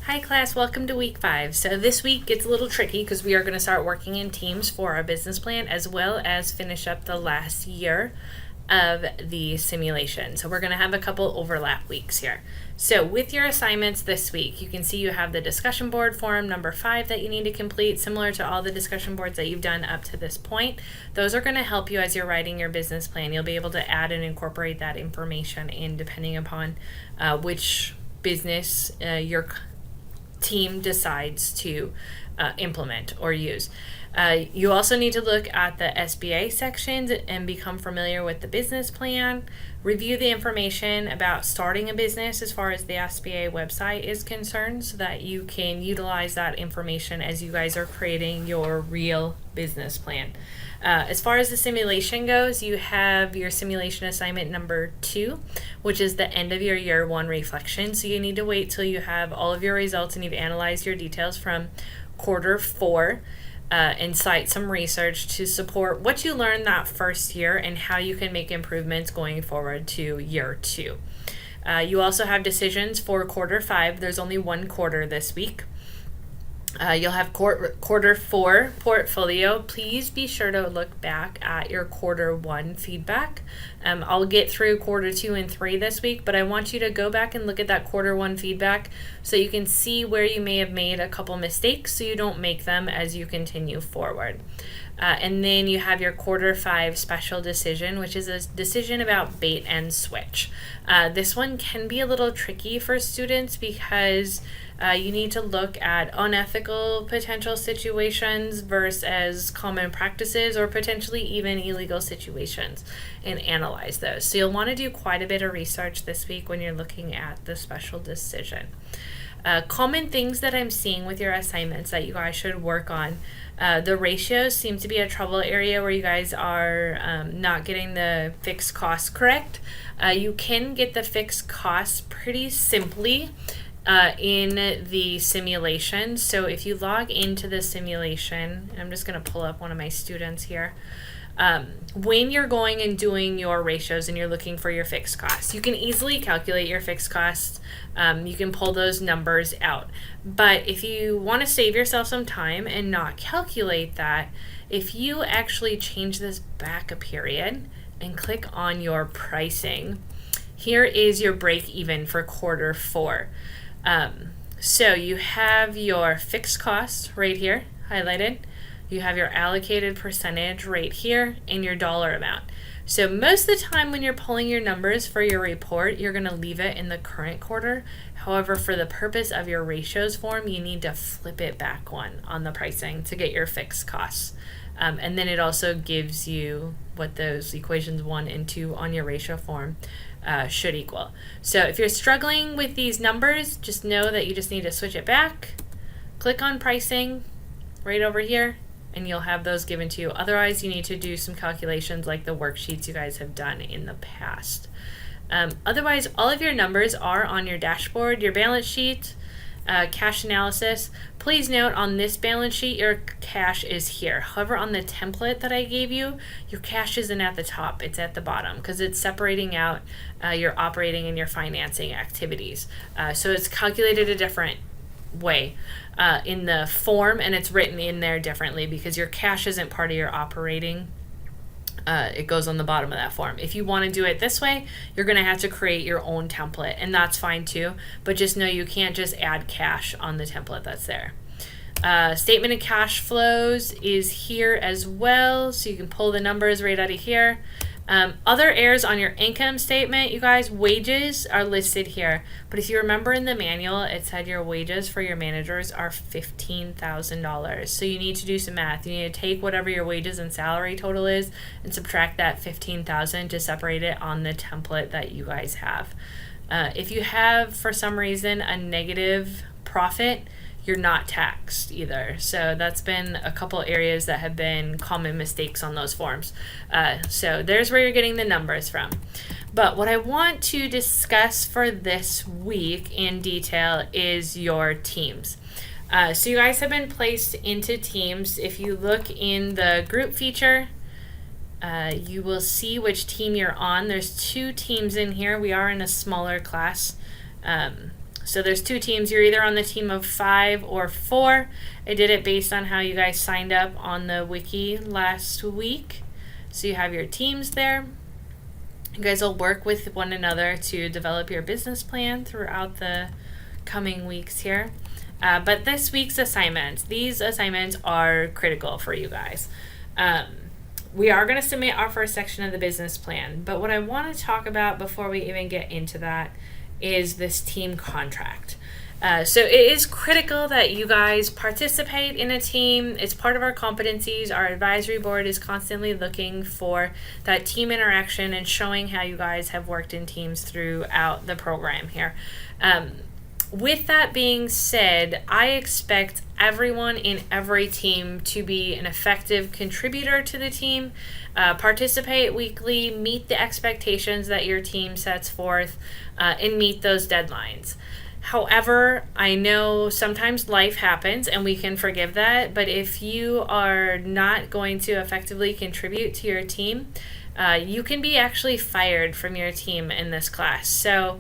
Hi class, welcome to week 5. So this week gets a little tricky because we are going to start working in teams for our business plan as well as finish up the last year of the simulation. So we're going to have a couple overlap weeks here. So with your assignments this week, you can see you have the discussion board form number 5 that you need to complete, similar to all the discussion boards that you've done up to this point. Those are going to help you as you're writing your business plan. You'll be able to add and incorporate that information in depending upon which business your team decides to implement or use. You also need to look at the SBA sections and become familiar with the business plan. Review the information about starting a business as far as the SBA website is concerned so that you can utilize that information as you guys are creating your real business plan. As far as the simulation goes, you have your simulation assignment number 2, which is the end of your year 1 reflection. So you need to wait till you have all of your results and you've analyzed your details from quarter 4 and cite some research to support what you learned that first year and how you can make improvements going forward to year 2. You also have decisions for quarter 5. There's only one quarter this week. You'll have quarter 4 portfolio. Please be sure to look back at your quarter 1 feedback. I'll get through quarter 2 and 3 this week, but I want you to go back and look at that quarter 1 feedback so you can see where you may have made a couple mistakes so you don't make them as you continue forward. And then you have your quarter 5 special decision, which is a decision about bait and switch. This one can be a little tricky for students because you need to look at unethical potential situations versus common practices or potentially even illegal situations and analyze those. So you'll want to do quite a bit of research this week when you're looking at the special decision. Common things that I'm seeing with your assignments that you guys should work on. The ratios seem to be a trouble area where you guys are not getting the fixed costs correct. You can get the fixed costs pretty simply in the simulation. So if you log into the simulation, I'm just going to pull up one of my students here. When you're going and doing your ratios and you're looking for your fixed costs, you can easily calculate your fixed costs. You can pull those numbers out. But if you want to save yourself some time and not calculate that, if you actually change this back a period and click on your pricing, here is your break even for quarter 4. So you have your fixed cost right here highlighted. You have your allocated percentage right here and your dollar amount. So most of the time when you're pulling your numbers for your report, you're going to leave it in the current quarter. However, for the purpose of your ratios form, you need to flip it back one on the pricing to get your fixed costs. And then it also gives you what those equations 1 and 2 on your ratio form should equal. So if you're struggling with these numbers, just know that you just need to switch it back, click on pricing right over here, and you'll have those given to you. Otherwise, you need to do some calculations like the worksheets you guys have done in the past. Otherwise, all of your numbers are on your dashboard, your balance sheet, cash analysis. Please note on this balance sheet, your cash is here. However, on the template that I gave you, your cash isn't at the top, it's at the bottom because it's separating out your operating and your financing activities. So it's calculated a different way in the form, and it's written in there differently because your cash isn't part of your operating. It goes on the bottom of that form. If you want to do it this way, you're going to have to create your own template, and that's fine too, but just know you can't just add cash on the template that's there. Statement of cash flows is here as well, so you can pull the numbers right out of here. Other errors on your income statement, you guys, wages are listed here. But if you remember in the manual, it said your wages for your managers are $15,000. So you need to do some math. You need to take whatever your wages and salary total is and subtract that $15,000 to separate it on the template that you guys have. If you have, for some reason, a negative profit, you're not taxed either. So that's been a couple areas that have been common mistakes on those forms. So there's where you're getting the numbers from. But what I want to discuss for this week in detail is your teams. So you guys have been placed into teams. If you look in the group feature, you will see which team you're on. There's 2 teams in here. We are in a smaller class. So there's 2 teams. You're either on the team of 5 or 4. I did it based on how you guys signed up on the wiki last week. So you have your teams there. You guys will work with one another to develop your business plan throughout the coming weeks here. But this week's assignments, these assignments are critical for you guys. We are going to submit our first section of the business plan, but what I want to talk about before we even get into that is this team contract. So it is critical that you guys participate in a team. It's part of our competencies. Our advisory board is constantly looking for that team interaction and showing how you guys have worked in teams throughout the program here. With that being said, I expect everyone in every team to be an effective contributor to the team, participate weekly, meet the expectations that your team sets forth, and meet those deadlines. However, I know sometimes life happens and we can forgive that, but if you are not going to effectively contribute to your team, you can be actually fired from your team in this class. So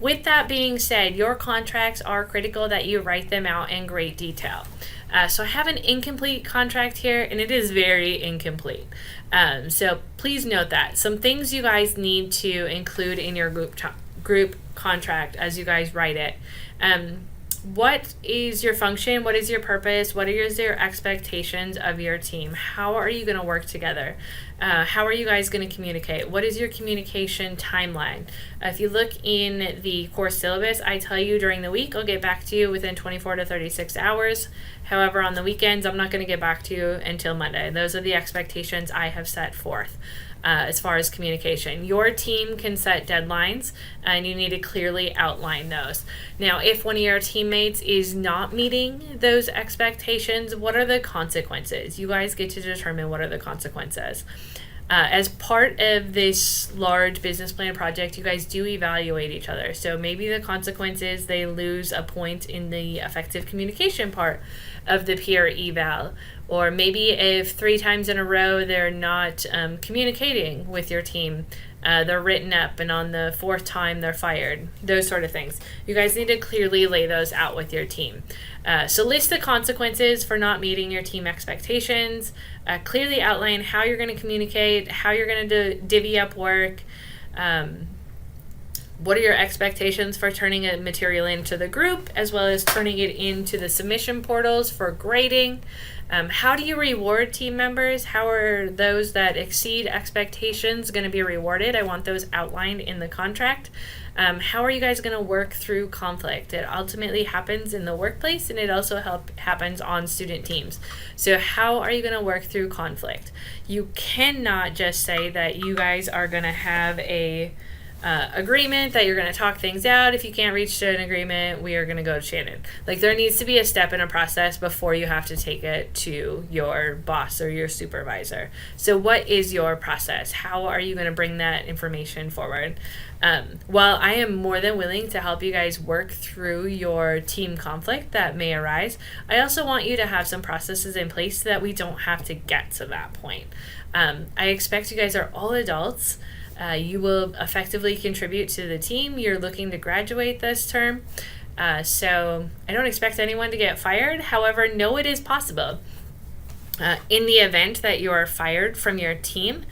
with that being said, your contracts are critical that you write them out in great detail. So I have an incomplete contract here, and it is very incomplete. So please note that. Some things you guys need to include in your group contract as you guys write it. What is your function? What is your purpose? What are your expectations of your team? How are you going to work together? How are you guys going to communicate? What is your communication timeline? If you look in the course syllabus, I tell you during the week, I'll get back to you within 24 to 36 hours. However, on the weekends, I'm not going to get back to you until Monday. Those are the expectations I have set forth. As far as communication, your team can set deadlines and you need to clearly outline those. Now, if one of your teammates is not meeting those expectations, what are the consequences? You guys get to determine what are the consequences. As part of this large business plan project, you guys do evaluate each other. So maybe the consequence is they lose a point in the effective communication part of the peer eval. Or maybe if 3 times in a row they're not communicating with your team, they're written up, and on the 4th time they're fired. Those sort of things. You guys need to clearly lay those out with your team. So list the consequences for not meeting your team expectations. Clearly outline how you're going to communicate, how you're going to divvy up work. What are your expectations for turning a material into the group, as well as turning it into the submission portals for grading? How do you reward team members? How are those that exceed expectations going to be rewarded? I want those outlined in the contract. How are you guys going to work through conflict? It ultimately happens in the workplace, and it also happens on student teams. So how are you going to work through conflict? You cannot just say that you guys are going to have a agreement, that you're going to talk things out. If you can't reach an agreement, we are going to go to Shannon. Like, there needs to be a step in a process before you have to take it to your boss or your supervisor. So what is your process? How are you going to bring that information forward? While I am more than willing to help you guys work through your team conflict that may arise, I also want you to have some processes in place so that we don't have to get to that point. I expect you guys are all adults. You will effectively contribute to the team. You're looking to graduate this term. So I don't expect anyone to get fired. However, no, it is possible. In the event that you are fired from your team,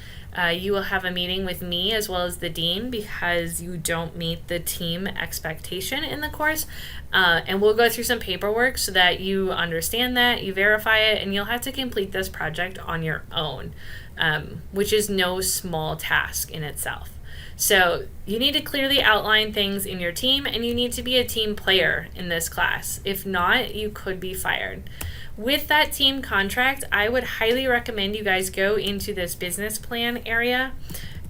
you will have a meeting with me as well as the dean because you don't meet the team expectation in the course. And we'll go through some paperwork so that you understand that, you verify it, and you'll have to complete this project on your own. Which is no small task in itself. So you need to clearly outline things in your team, and you need to be a team player in this class. If not, you could be fired. With that team contract, I would highly recommend you guys go into this business plan area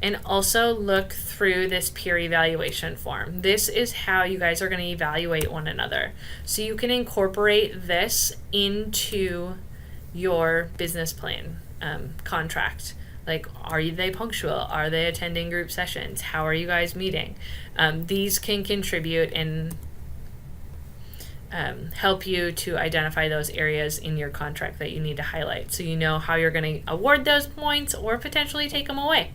and also look through this peer evaluation form. This is how you guys are going to evaluate one another. So you can incorporate this into your business plan. Contract. Like, are they punctual? Are they attending group sessions? How are you guys meeting? These can contribute and help you to identify those areas in your contract that you need to highlight, so you know how you're going to award those points or potentially take them away.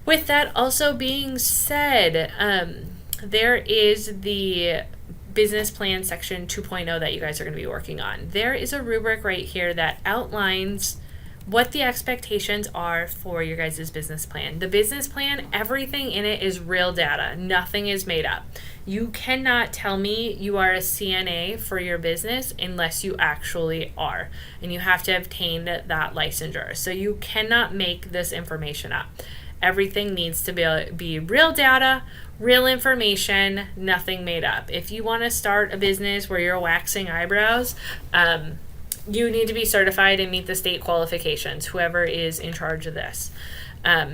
With that also being said, there is the business plan section 2.0 that you guys are going to be working on. There is a rubric right here that outlines what the expectations are for your guys' business plan. The business plan, everything in it is real data. Nothing is made up. You cannot tell me you are a CNA for your business unless you actually are. And you have to obtain that licensure. So you cannot make this information up. Everything needs to be real data, real information, nothing made up. If you want to start a business where you're waxing eyebrows, you need to be certified and meet the state qualifications, whoever is in charge of this.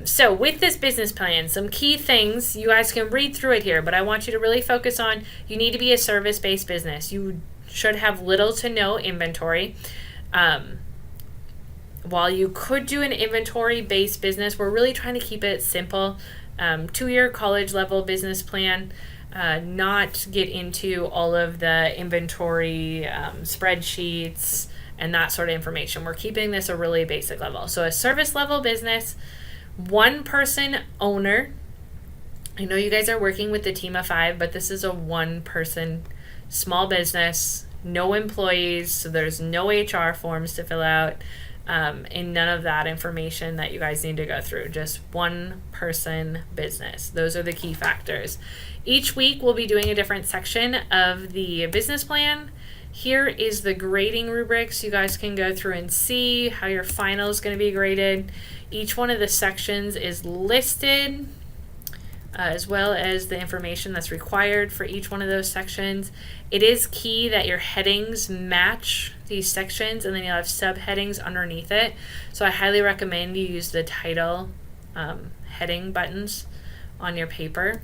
So with this business plan, some key things, you guys can read through it here, but I want you to really focus on, you need to be a service-based business. You should have little to no inventory. While you could do an inventory-based business, we're really trying to keep it simple. 2-year college level business plan, not get into all of the inventory spreadsheets and that sort of information. We're keeping this a really basic level. So a service level business, 1-person owner. I know you guys are working with a team of 5, but this is a 1-person small business, no employees, so there's no HR forms to fill out. And none of that information that you guys need to go through. Just 1-person business. Those are the key factors. Each week we'll be doing a different section of the business plan. Here is the grading rubrics. You guys can go through and see how your final is going to be graded. Each one of the sections is listed, as well as the information that's required for each one of those sections. It is key that your headings match these sections, and then you'll have subheadings underneath it. So I highly recommend you use the title heading buttons on your paper.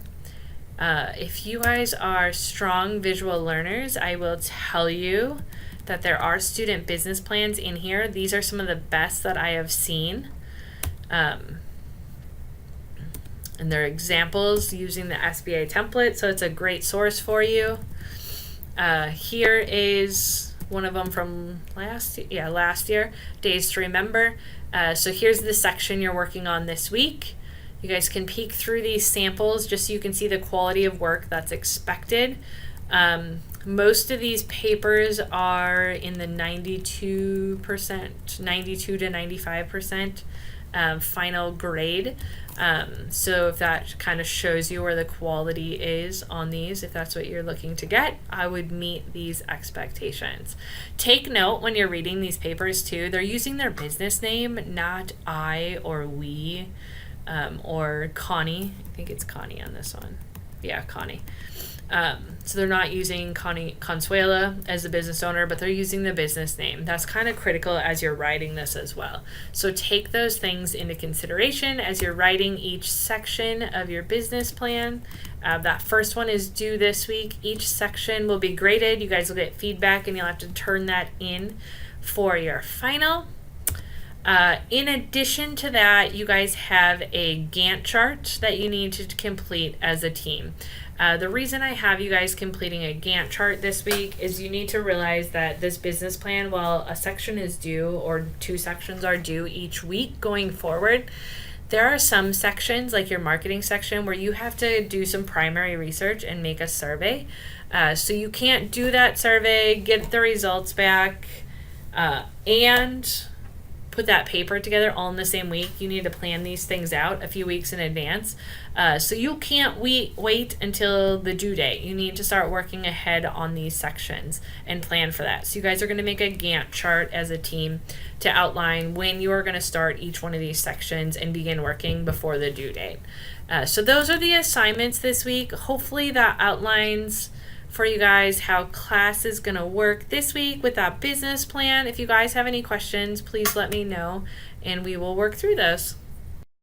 If you guys are strong visual learners, I will tell you that there are student business plans in here. These are some of the best that I have seen. And they're examples using the SBA template, so it's a great source for you. Here is one of them from last year, Days to Remember. So here's the section you're working on this week. You guys can peek through these samples just so you can see the quality of work that's expected. Most of these papers are in the 92 to 95% final grade. So if that kind of shows you where the quality is on these, if that's what you're looking to get, I would meet these expectations. Take note when you're reading these papers too, they're using their business name, not I or we, or Connie. I think it's Connie on this one. Yeah, Connie. So they're not using Consuela as the business owner, but they're using the business name. That's kind of critical as you're writing this as well. So take those things into consideration as you're writing each section of your business plan. That first one is due this week. Each section will be graded. You guys will get feedback and you'll have to turn that in for your final. In addition to that, you guys have a Gantt chart that you need to complete as a team. The reason I have you guys completing a Gantt chart this week is you need to realize that this business plan, while a section is due or 2 sections are due each week going forward, there are some sections like your marketing section where you have to do some primary research and make a survey. So you can't do that survey, get the results back, and put that paper together all in the same week. You need to plan these things out a few weeks in advance. So you can't wait until the due date. You need to start working ahead on these sections and plan for that. So you guys are going to make a Gantt chart as a team to outline when you are going to start each one of these sections and begin working before the due date. So those are the assignments this week. Hopefully that outlines for you guys how class is going to work this week with that business plan. If you guys have any questions, please let me know and we will work through those.